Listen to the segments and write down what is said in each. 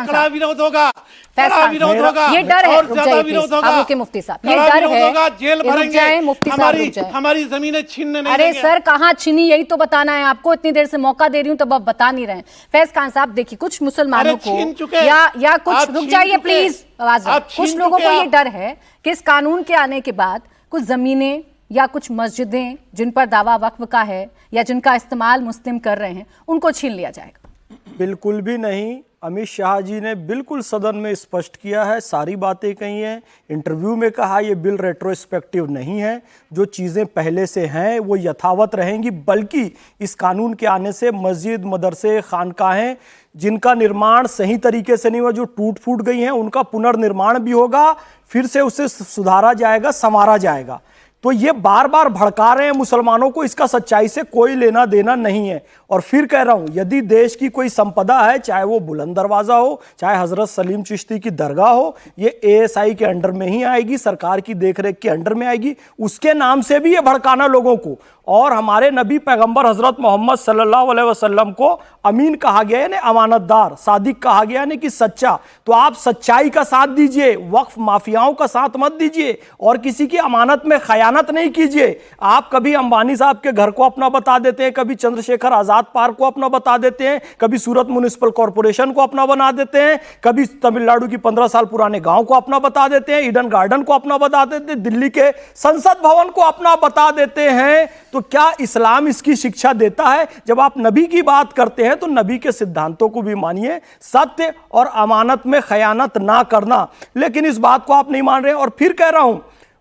कड़ा विरोध होगा, कड़ा विरोध होगा, ये डर है, और ज्यादा विरोध होगा। अब रुकिए मुफ्ती साहब, ये डर है, जेल भरेंगे, मुफ्ती साहब हमारी जमीनें छीनने नहीं अरे देंगे। सर कहाँ छीनी, यही तो बताना है आपको, इतनी देर से मौका दे रही हूँ तब आप बता नहीं रहे। फैज खान साहब देखिए, कुछ मुसलमानों को या कुछ, रुक जाइए प्लीज, आवाज, कुछ लोगों को ये डर है कि इस कानून के आने के बाद कुछ जमीनें या कुछ मस्जिदें जिन पर दावा वक्फ का है या जिनका इस्तेमाल मुस्लिम कर रहे हैं, उनको छीन लिया जाएगा। बिल्कुल भी नहीं। अमित शाह जी ने बिल्कुल सदन में स्पष्ट किया है, सारी बातें कही हैं, इंटरव्यू में कहा ये बिल रेट्रोस्पेक्टिव नहीं है, जो चीज़ें पहले से हैं वो यथावत रहेंगी, बल्कि इस कानून के आने से मस्जिद, मदरसे, खानकाहें जिनका निर्माण सही तरीके से नहीं हुआ, जो टूट फूट गई हैं, उनका पुनर्निर्माण भी होगा, फिर से उसे सुधारा जाएगा, संवारा जाएगा। तो ये बार बार भड़का रहे हैं मुसलमानों को, इसका सच्चाई से कोई लेना देना नहीं है। और फिर कह रहा हूं, यदि देश की कोई संपदा है, चाहे वो बुलंद दरवाजा हो, चाहे हजरत सलीम चिश्ती की दरगाह हो, ये एएसआई के अंडर में ही आएगी, सरकार की देखरेख के अंडर में आएगी। उसके नाम से भी ये भड़काना लोगों को, और हमारे नबी पैगंबर हजरत मोहम्मद सल्लल्लाहु अलैहि वसल्लम को अमीन कहा गया है, अमानतदार, सादिक कहा गया है कि सच्चा। तो आप सच्चाई का साथ दीजिए, वक्फ माफियाओं का साथ मत दीजिए, और किसी की अमानत में खयानत नहीं कीजिए। आप कभी अंबानी साहब के घर को अपना बता देते हैं, कभी चंद्रशेखर आजाद पार्क को अपना बता देते हैं, कभी सूरत म्युनिसिपल कॉर्पोरेशन को अपना बना देते हैं, कभी तमिलनाडु की 15 साल पुराने गांव को अपना बता देते हैं, ईडन गार्डन को अपना बता देते हैं, दिल्ली के संसद भवन को अपना बता देते हैं। तो क्या इस्लाम इसकी शिक्षा देता है? जब आप नबी की बात करते हैं तो नबी के सिद्धांतों को भी मानिए, सत्य और अमानत में खयानत ना करना। लेकिन इस बात को आप नहीं मान रहे। और फिर कह रहा हूं,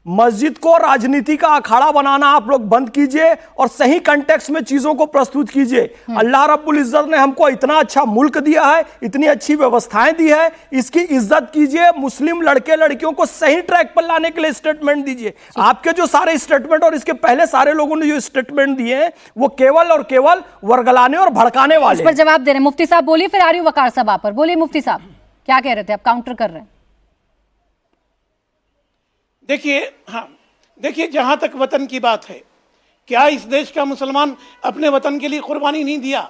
मस्जिद को राजनीति का अखाड़ा बनाना आप लोग बंद कीजिए और सही कंटेक्स्ट में चीजों को प्रस्तुत कीजिए। अल्लाह रब्बुल इज्जत ने हमको इतना अच्छा मुल्क दिया है, इतनी अच्छी व्यवस्थाएं दी है, इसकी इज्जत कीजिए। मुस्लिम लड़के लड़कियों को सही ट्रैक पर लाने के लिए स्टेटमेंट दीजिए। आपके जो सारे स्टेटमेंट और इसके पहले सारे लोगों ने जो स्टेटमेंट दिए हैं वो केवल और केवल वर्गलाने और भड़काने वाले। इस पर जवाब दे रहे हैं मुफ्ती साहब, बोलिए, फिर आ रही हूं वकार साहब आप पर। बोलिए मुफ्ती साहब, क्या कह रहे थे आप? काउंटर कर रहे हैं। देखिए, हाँ, देखिए, जहां तक वतन की बात है, क्या इस देश का मुसलमान अपने वतन के लिए कुर्बानी नहीं दिया?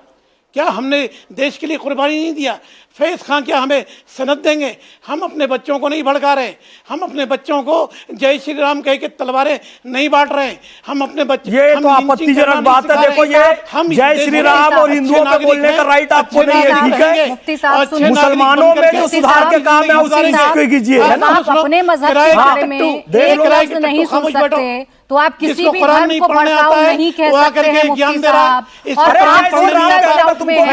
क्या हमने देश के लिए कुर्बानी नहीं दिया? फैज खान क्या हमें सनद देंगे? हम अपने बच्चों को नहीं भड़का रहे, हम अपने बच्चों को जय श्री राम कह के तलवारें नहीं बांट रहे, हम अपने बच्चे, ये तो आपत्तिजनक बात है। देखो, ये हम जय श्री राम और हिंदुओं पे बोलने का राइट आपको नहीं है, ठीक है? मुसलमानों में जो सुधार के काम है उसी कीजिए, है ना? आप अपने मजहब के बारे में एक लफ्ज नहीं सुन सकते तो आप किसी भी धर्म को भड़काऊ नहीं कह सकते हैं मुफ्ती साहब। और आप सेल्फ डाउट में हैं,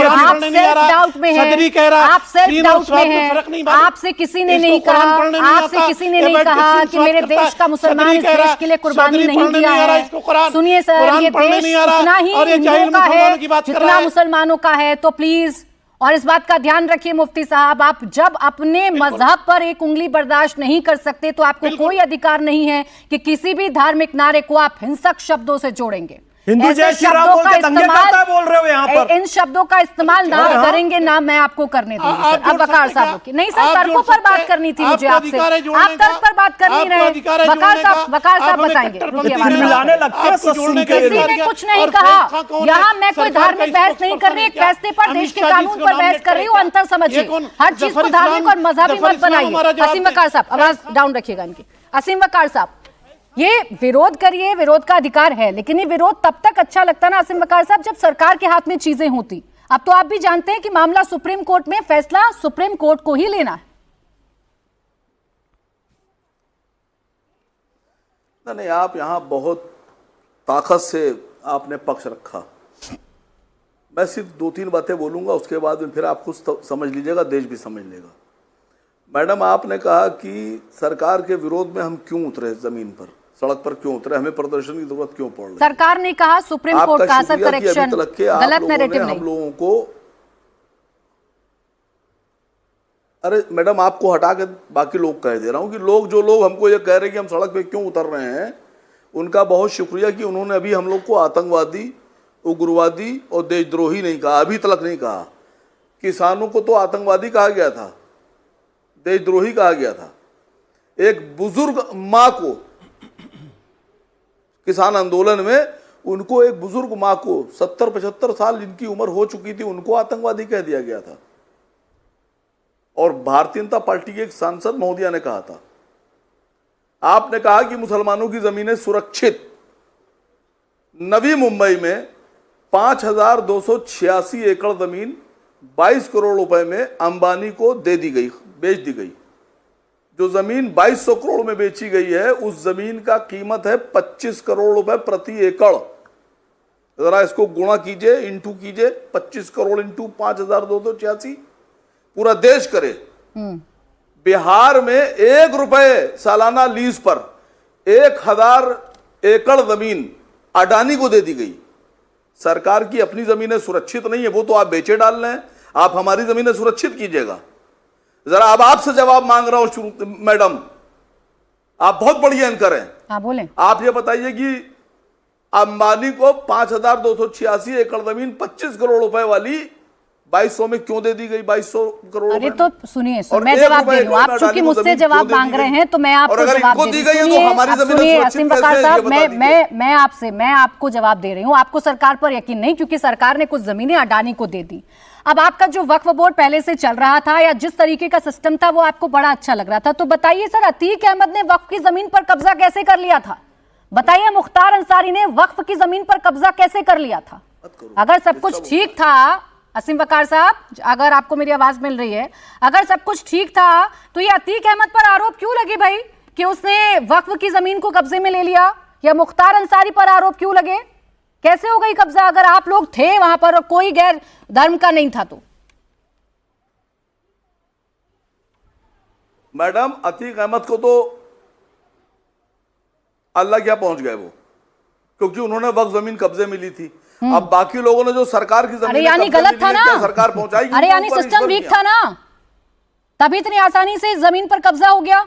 आप सेल्फ डाउट में हैं, आप सेल्फ डाउट में हैं। आपसे किसी ने नहीं कहा, आपसे किसी ने नहीं कहा कि मेरे देश का मुसलमान इस देश के लिए कुर्बानी नहीं दिया है। सुनिए सर, ये देश इतना ही हिंदुओं का है जितना मुसलमानों का है। तो प्लीज, और इस बात का ध्यान रखिए मुफ्ती साहब, आप जब अपने मजहब पर एक उंगली बर्दाश्त नहीं कर सकते तो आपको कोई अधिकार नहीं है कि किसी भी धार्मिक नारे को आप हिंसक शब्दों से जोड़ेंगे। हिंदू जय श्री राम बोल के दंगे करता है बोल रहे हो यहाँ पर। इन शब्दों का इस्तेमाल ना करेंगे ना मैं आपको करने दूंगी सर। अब वकार साहब की नहीं सर, तर्कों पर बात करनी थी मुझे आपसे, आप तर्क पर बात कर नहीं रहे। वकार साहब बताएंगे, किसी ने कुछ नहीं कहा। यहाँ मैं कोई धार्मिक बहस नहीं कर रही, एक फैसले पर, देश के कानून पर बहस कर रही हूँ। अंतर समझिए, हर चीज को धार्मिक और मजहबी मत बनाइए। असीम वकार साहब, आवाज डाउन रखिएगा इनकी। असीम वकार साहब, ये विरोध करिए, विरोध का अधिकार है, लेकिन ये विरोध तब तक अच्छा लगता ना असीम वकार साहब जब सरकार के हाथ में चीजें होती। अब तो आप भी जानते हैं कि मामला सुप्रीम कोर्ट में, फैसला सुप्रीम कोर्ट को ही लेना है। नहीं, आप यहां बहुत ताकत से आपने पक्ष रखा। मैं सिर्फ 2-3 बातें बोलूंगा, उसके बाद फिर आप खुद समझ लीजिएगा, देश भी समझ लेगा। मैडम, आपने कहा कि सरकार के विरोध में हम क्यों उतरे, जमीन पर, सड़क पर क्यों उतरे, हमें प्रदर्शन की जरूरत क्यों पड़ रही? सरकार ने कहा, सुप्रीम कोर्ट का सर करेक्शन, गलत नैरेटिव नहीं। हम लोगों को, अरे मैडम, आपको हटा के बाकी लोग कह दे रहा हूं कि जो लोग हमको ये कह रहे हैं कि हम सड़क पे क्यों उतर रहे हैं, उनका बहुत शुक्रिया कि उन्होंने अभी हम लोग को आतंकवादी, उग्रवादी और देशद्रोही नहीं कहा, अभी तक नहीं कहा। किसानों को तो आतंकवादी कहा गया था, देशद्रोही कहा गया था। एक बुजुर्ग माँ को किसान आंदोलन में, उनको एक बुजुर्ग माँ को 70-75 साल जिनकी उम्र हो चुकी थी, उनको आतंकवादी कह दिया गया था। और भारतीय जनता पार्टी के एक सांसद महोदया ने कहा था, आपने कहा कि मुसलमानों की जमीनें सुरक्षित। नवी मुंबई में 5286 एकड़ जमीन 22 करोड़ रुपए में अंबानी को दे दी गई, बेच दी गई। जो जमीन 2200 करोड़ में बेची गई है, उस जमीन का कीमत है 25 करोड़ रुपए प्रति एकड़। जरा इसको गुणा कीजिए, इंटू कीजिए, 25 करोड़ इंटू 5286, पूरा देश करे। बिहार में 1 रुपए सालाना लीज पर 1000 एकड़ जमीन अडानी को दे दी गई। सरकार की अपनी जमीनें सुरक्षित नहीं है, वो तो आप बेचे डाल रहे हैं, आप हमारी जमीनें सुरक्षित कीजिएगा। जरा अब आपसे जवाब मांग रहा हूं मैडम, आप बहुत बढ़िया एंकर हैं। हाँ बोलें। आप ये बताइए कि अंबानी को 5286 एकड़ जमीन 25 करोड़ रुपए वाली 2200 में क्यों दे दी गई? 2200 करोड़। अरे तो सुनिए, मैं जवाब दे दूं। आप चूंकि मुझसे जवाब मांग रहे हैं तो मैं आपको जवाब दे रही हूं। सुनिए असीम वकार साहब, मैं आपको जवाब दे रही हूं। आपको सरकार पर यकीन नहीं, क्योंकि सरकार ने कुछ जमीनें अडानी को दे दी। अब आपका जो वक्फ बोर्ड पहले से चल रहा था या जिस तरीके का सिस्टम था वो आपको बड़ा अच्छा लग रहा था, तो बताइए सर, अतीक अहमद ने वक्फ की जमीन पर कब्जा कैसे कर लिया था? बताइए, मुख्तार अंसारी ने वक्फ की जमीन पर कब्जा कैसे कर लिया था? अगर सब कुछ ठीक था, असीम वकार साहब, अगर आपको मेरी आवाज मिल रही है, अगर सब कुछ ठीक था तो ये अतीक अहमद पर आरोप क्यों लगे भाई कि उसने वक्फ की जमीन को कब्जे में ले लिया? या मुख्तार अंसारी पर आरोप क्यों लगे? कैसे हो गई कब्जा अगर आप लोग थे वहां पर और कोई गैर धर्म का नहीं था? तो मैडम, अतीक अहमद को तो अल्लाह क्या पहुंच गए वो, क्योंकि उन्होंने वक्फ जमीन कब्जे में ली थी। अब बाकी लोगों ने जो सरकार की जमीन यानी गलत था ना, सरकार पहुंचाएगी। अरे यानी सिस्टम वीक था ना, तभी इतनी आसानी से जमीन पर कब्जा हो गया।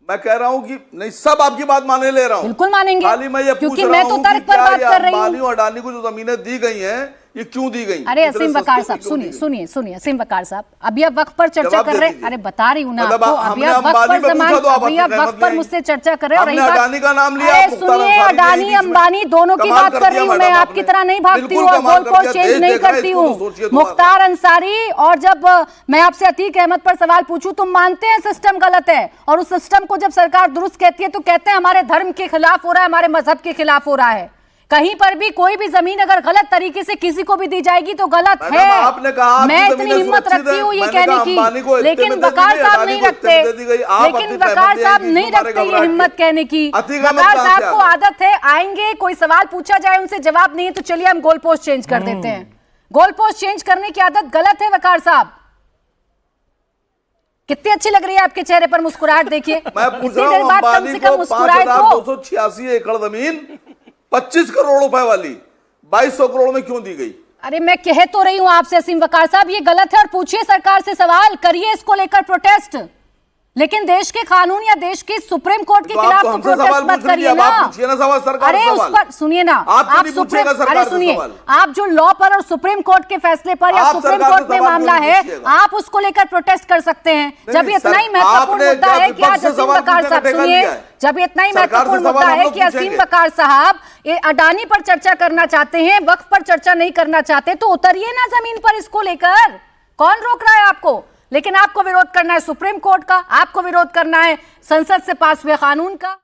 मैं कह रहा हूं कि नहीं, सब आपकी बात मानने ले रहा हूं। बिल्कुल मानेंगे, खाली मैं ये क्योंकि मैं तो तर्क पर बात कर रही हूं। अंबानी और अडानी को जो जमीनें दी गई हैं, ये क्यों दी गई? अरे असीम वकार साहब, सुनिए असीम वकार साहब, अभी आप वक्फ पर चर्चा कर रहे हैं। अरे बता रही हूं ना आपको, अभी आप वक्फ पर मुझसे चर्चा कर रहे हैं। अडानी का नाम लिया, सुनिए, अडानी अंबानी दोनों की बात कर रही हूँ मैं, आपकी तरह नहीं भागती हूँ और गोल पोस्ट चेंज नहीं करती हूँ। मुख्तार अंसारी, और जब मैं आपसे अतीक अहमद पर सवाल पूछूं, तुम मानते हैं सिस्टम गलत है, और उस सिस्टम को जब सरकार दुरुस्त कहती है तो कहते हैं हमारे धर्म के खिलाफ हो रहा है, हमारे मजहब के खिलाफ हो रहा है। कहीं पर भी कोई भी जमीन अगर गलत तरीके से किसी को भी दी जाएगी तो गलत है। आपने कहा मैं इतनी हिम्मत रखती हूँ ये कहने की, लेकिन वकार साहब नहीं रखते, लेकिन वकार साहब नहीं रखते ये हिम्मत कहने की। वकार साहब को आदत है, आएंगे कोई सवाल पूछा जाए उनसे जवाब नहीं है तो चलिए हम गोल पोस्ट चेंज कर देते हैं। गोल पोस्ट चेंज करने की आदत गलत है वकार साहब। कितनी अच्छी लग रही है आपके चेहरे पर मुस्कुराहट, देखिए। मैं पूछ रहा हूं, अंबानी को 5286 एकड़ जमीन 25 करोड़ रुपए वाली 2200 करोड़ में क्यों दी गई? अरे मैं कह तो रही हूं आपसे असीम वकार साहब, ये गलत है और पूछिए सरकार से सवाल, करिए इसको लेकर प्रोटेस्ट, लेकिन देश के कानून या देश की सुप्रीम कोर्ट के खिलाफ तो प्रोटेस्ट मत करिए ना। अरे उस पर सुनिए ना, आप सुप्रीम, अरे सुनिए, आप जो लॉ पर और सुप्रीम कोर्ट के फैसले पर या सुप्रीम कोर्ट में मामला है, आप उसको लेकर प्रोटेस्ट कर सकते हैं। जब इतना ही महत्वपूर्ण मुद्दा है कि आज असीम वकार साहब, सुनिए, जब इतना ही महत्वपूर्ण मुद्दा है कि असीम वकार साहब ये अडानी पर चर्चा करना चाहते हैं, वक्फ पर चर्चा नहीं करना चाहते, तो उतरिए ना जमीन पर इसको लेकर, कौन रोक रहा है आपको? लेकिन आपको विरोध करना है सुप्रीम कोर्ट का, आपको विरोध करना है संसद से पास हुए कानून का।